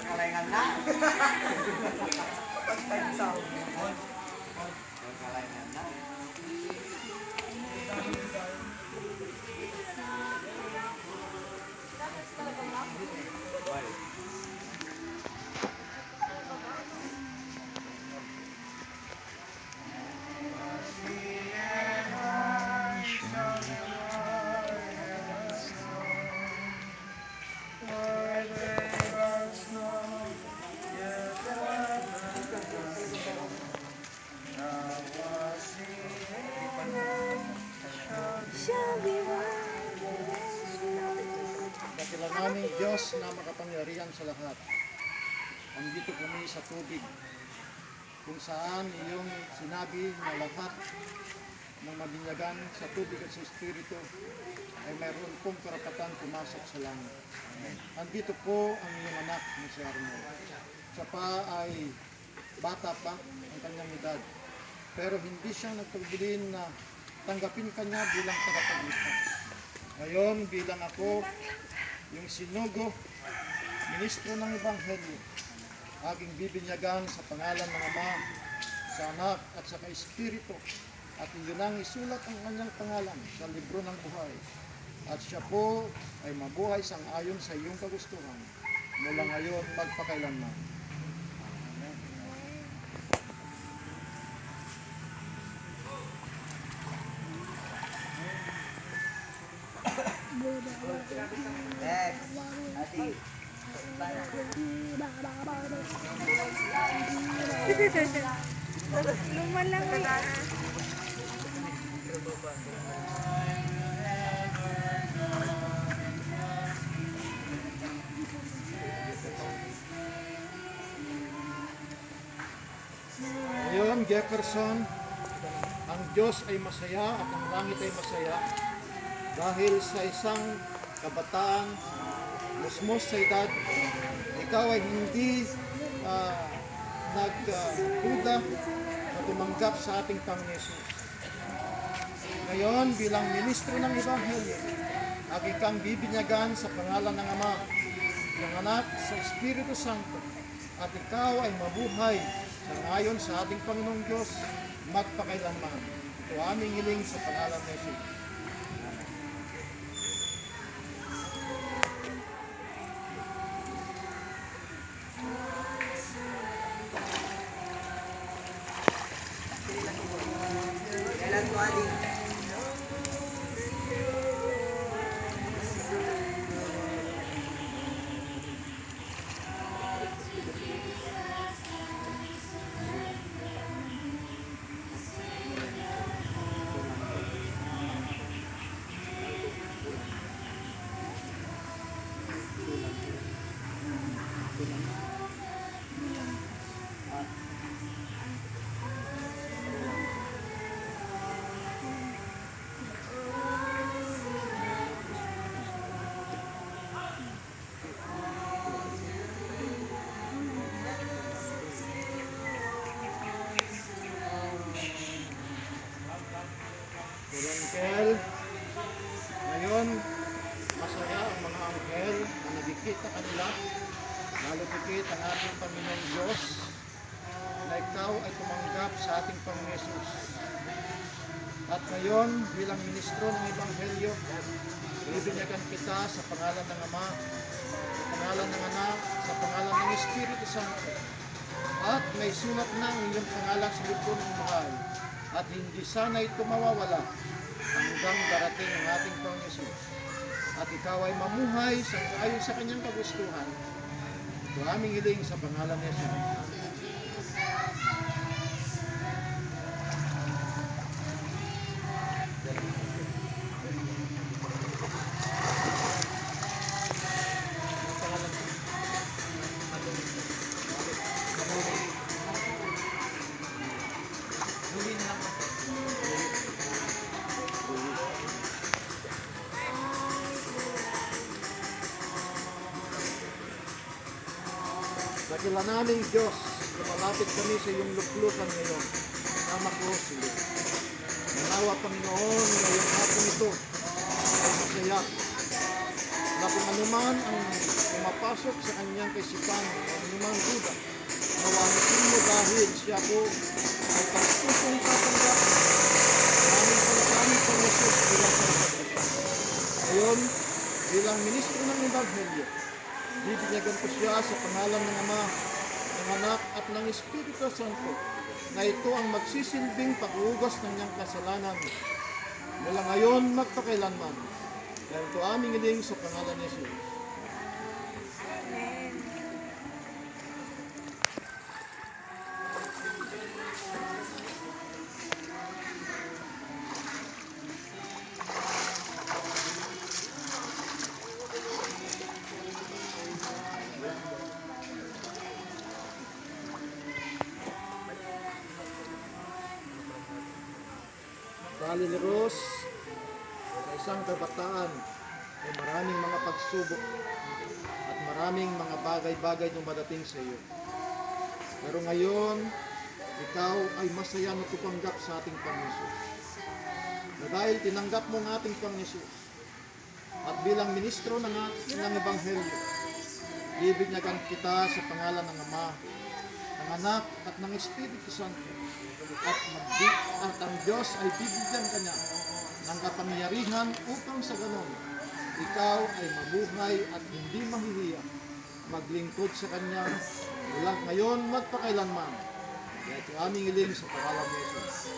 Kalengan na. Dakilanganing Diyos na makapangyarihan sa lahat. Andito kami sa tubig kung saan iyong sinabi na lahat ng mabinyagan sa tubig at sa Espiritu ay mayroon pong karapatan pumasok sa langit. Andito po ang iyong anak na si Arnold. Siya pa ay bata pa ang kanyang edad, pero hindi siya nagtagbilin na tanggapin kanya bilang tagapagligtas. Ngayon, bilang ako, yung sinugo, ministro ng Ebanghelyo, aking bibinyagan sa pangalan ng Ama, sa Anak at sa Espiritu, at iyon ang isulat ang kanyang pangalan sa libro ng buhay. At siya po ay mabuhay sang-ayon sa iyong kagustuhan, mula ngayon magpakailanman. Amen. Next. Ati. Luman lang eh. Ngayon, Jefferson, ang Diyos ay masaya at ang langit ay masaya dahil sa isang kabataan, musmos sa edad, ikaw ay hindi nagduda na tumanggap sa ating Panginoon Yesus. Ngayon, bilang ministro ng Ebanghelyo, aking kang bibinyagan sa pangalan ng Ama, ng Anak, sa Espiritu Santo, at ikaw ay mabuhay sangayon sa ating Panginoong Diyos magpakailanman. Ito aming hiling sa pangalan ng Jesus. Kailan ko ali? Angel, ngayon, masaya ang mga anghel na nagkikita kanila, lalo pikit ang ating Panginoong Diyos, na ikaw ay tumanggap sa ating Panginoon Yesus. At ngayon, bilang ministro ng Ebanghelyo, bibinyagan kita sa pangalan ng Ama, sa pangalan ng Anak, sa pangalan ng Espiritu Santo. At may sulat na ang iyong pangalan sa libro ng buhay. At hindi sana ito mawawala hanggang darating ang ating Panginoon Yesus. At ikaw ay mamuhay ayon sa kanyang kagustuhan. Ito aming hiling sa pangalan ni Jesus. Dakilanaming Diyos, lumalapit kami sa iyong luklukan ngayon. Kasama ko sila. Manawa, Panginoon, ngayong hapon ito ay masaya na kung anuman ang pumapasok sa kanyang kaisipan, kung anuman duda, nawanisin mo dahil siya po ay pagpusong tatanggap namin sa amin sa Jesus bilang pagpapalitan. Ngayon, bilang ministro ng Ebanghelyo, bibigyan ko siya sa pangalan ng Ama, ng Anak at ng Espiritu Santo na ito ang magsisilbing pag-uugas ng niyang kasalanan mula ngayon magpakailanman. Dahil ito aming hiling sa pangalan ni Jesus. Bali ni Ros, sa isang kabataan ay maraming mga pagsubok at maraming mga bagay-bagay na madating sa iyo. Pero ngayon, ikaw ay masaya na tumanggap sa ating Panginoon. Na dahil tinanggap mo ang ating Panginoon at bilang ministro ng Ebanghelyo, bibigyan kita sa pangalan ng Ama, ng Anak at ng Espiritu Santo. At ang Diyos ay bibigyan kanya ng kapangyarihan upang sa ganon, ikaw ay mabuhay at hindi mahihiya, maglingkod sa Kanya mula ngayon magpakailanman. Kaya ito aming hiling sa pangalan ni Jesus.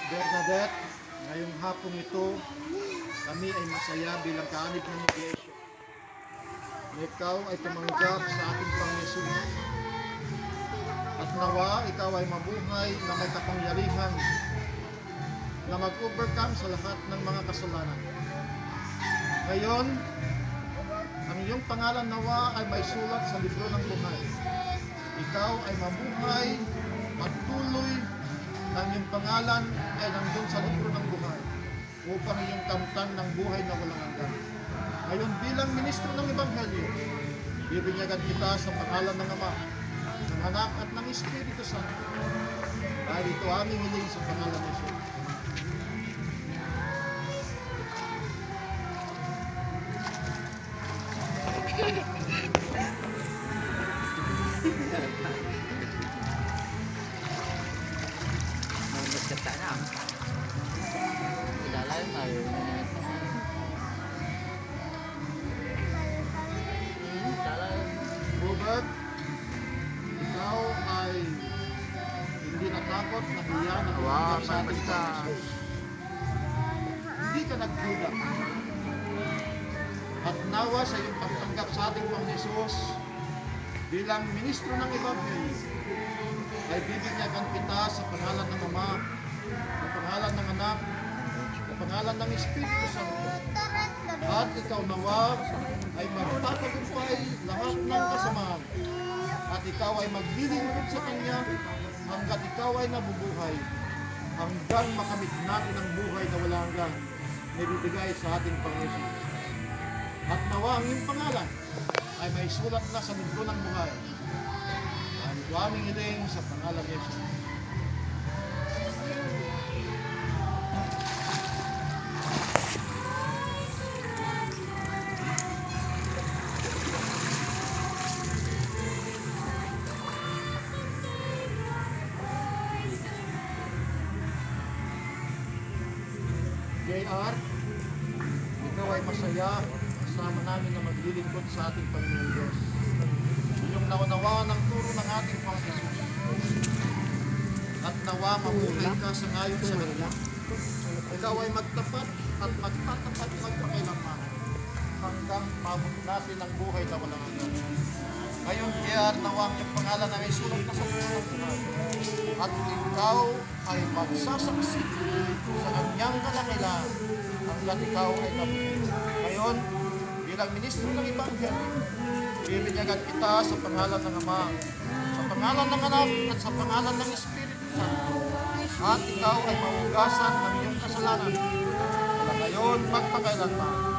Bernadette, ngayong hapong ito, kami ay masaya bilang kaanib ng Iglesia. Ikaw ay tumanggap sa ating Panginoon. At nawa, ikaw ay mabuhay na may kapangyarihan na mag-overcome sa lahat ng mga kasalanan. Ngayon, ang iyong pangalan nawa ay may sulat sa libro ng buhay. Ikaw ay mabuhay, magtuloy, ang iyong pangalan ay nandun sa libro ng buhay upang iyong kamtan ng buhay na walang hanggan. Ngayon bilang ministro ng Ebanghelyo, bibinyagan kita sa pangalan ng Ama, ng Anak at ng Espiritu Santo. Dahil ito aming hiling sa pangalan ni Jesus. Robert, ikaw ay hindi natakot na hiya na tumanggap sa ating Panginoon. Hindi ka nagduda. At nawa sa iyong pagtanggap sa ating Panginoon bilang ministro ng Ebanghelyo, ay bibigyan kita sa pangalan ng Ama, sa pangalan ng Anak, sa pangalan ng Espiritu Santo. At ikaw nawa ay magtatagumpay lahat ng kasamaan. At ikaw ay maglilingkod sa Kanya hanggat ikaw ay nabubuhay, hanggang makamit natin ang buhay na walang hanggan na ibibigay sa ating Panginoon. At nawa ang iyong pangalan ay may sulat na sa libro ng buhay. Ang aming hiling sa pangalan ni Jesus. JR, ikaw ay masaya kasama namin na maglilingkod sa ating Panginoon Diyos. Iyong nawa ng turo ng ating Panginoon. At nawa mabuhay ka sa ngayon sa Kanya. Ikaw ay magtapat at magtatapat magpakailanman hanggang mabot natin ang buhay na walang hanggan. Ngayon kaya nawang yung pangalan na isulat na sa buhay ng buhay. At ikaw ay magsasaksi sa kanyang kadakilaan hanggang ikaw ay nabuhay. Ngayon, bilang ministro ng Ebanghelyo, bibinyagan kita sa pangalan ng Ama, sa pangalan ng Anak, at sa pangalan ng Espiritu Santo. At ikaw ay mahugasan ng iyong kasalanan. Kaya ngayon, magpakailanman.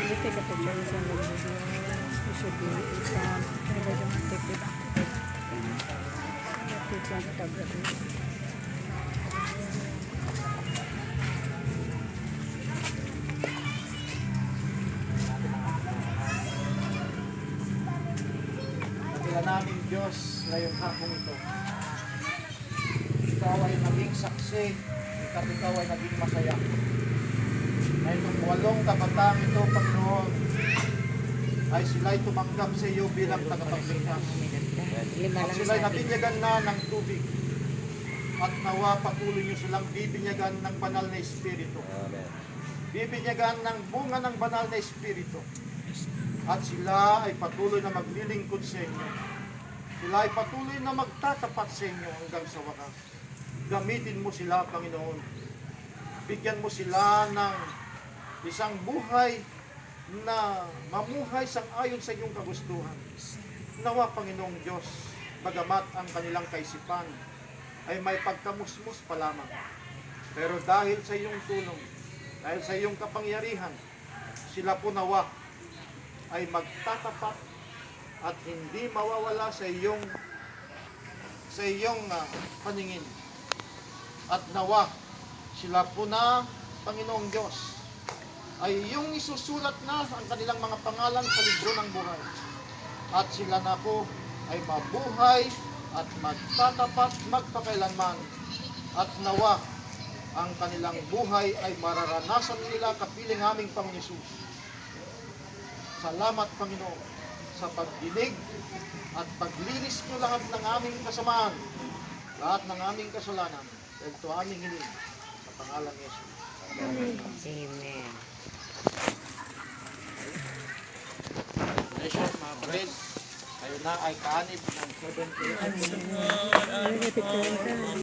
You take a picture and send it to the video. It should be from everybody want to take it back. It's on photography. Kaya namin Diyos ngayong hapong ito. Ikaw ay naging saksi at ikaw ay naging masaya. Ngayong 8 kabatang ito, Panginoon, ay sila'y tumanggap sa iyo bilang tagapagligtas. At sila'y nabinyagan na ng tubig. At nawa patuloy niyo silang bibinyagan ng banal na Espiritu. Bibinyagan ng bunga ng banal na Espiritu. At sila ay patuloy na maglilingkod sa inyo. Sila ay patuloy na magtatapat sa inyo hanggang sa wakas. Gamitin mo sila, Panginoon. Bigyan mo sila ng isang buhay na mamuhay sang-ayon sa iyong kagustuhan. Nawa, Panginoong Diyos, bagamat ang kanilang kaisipan ay may pagkamusmus pa lamang. Pero dahil sa iyong tulong, dahil sa iyong kapangyarihan, sila po nawa ay magtatapat at hindi mawawala sa iyong paningin. At nawa, sila po na, Panginoong Diyos, ay iyong isusulat na ang kanilang mga pangalan sa libro ng buhay. At sila na po ay mabuhay at magtatapat magpakailanman. At nawa, ang kanilang buhay ay mararanasan nila kapiling aming Panginoon Hesus. Salamat, Panginoon, sa pagdinig at paglinis ko lahat ng aming kasamaan, lahat ng aming kasalanan. Dahil ito aming hiling sa pangalan ni Jesus. Amen. Blessed, mga friends, kayo na ay kaanib ng 7 p.m. May picture ka.